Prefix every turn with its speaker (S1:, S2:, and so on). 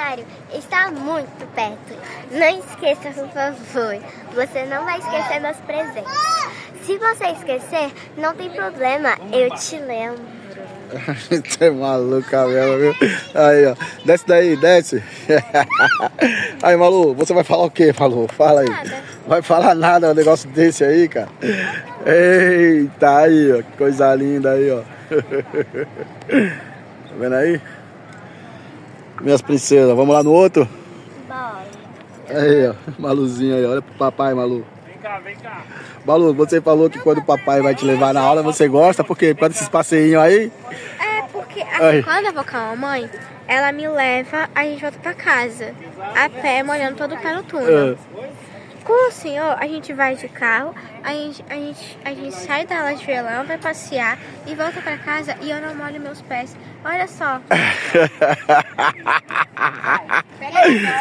S1: aniversário está muito perto. Não esqueça, por favor. Você não vai esquecer meus presentes. Se você esquecer, não tem problema. Eu te lembro.
S2: Você é maluca mesmo, viu? Aí, ó. Desce daí, desce. Aí, Malu, você vai falar o quê, Malu? Fala aí.
S1: Nada.
S2: Vai falar nada um negócio desse aí, cara? Eita, aí, ó. Que coisa linda aí, ó. Tá vendo aí? Minhas princesas, vamos lá no outro?
S1: Bora.
S2: Aí, ó. Maluzinha aí, olha pro papai, Malu.
S3: Vem cá, vem cá.
S2: Malu, você falou que quando o papai vai te levar na aula, você gosta, por quê? Por causa desses passeinhos aí?
S4: É, porque
S2: Aí.
S4: assim, quando eu vou com a mamãe, ela me leva, a gente volta pra casa, a pé, molhando todo o pé no túnel. Com o senhor, a gente vai de carro, a gente sai da aula de violão, vai passear e volta pra casa e eu não molho meus pés. Olha só.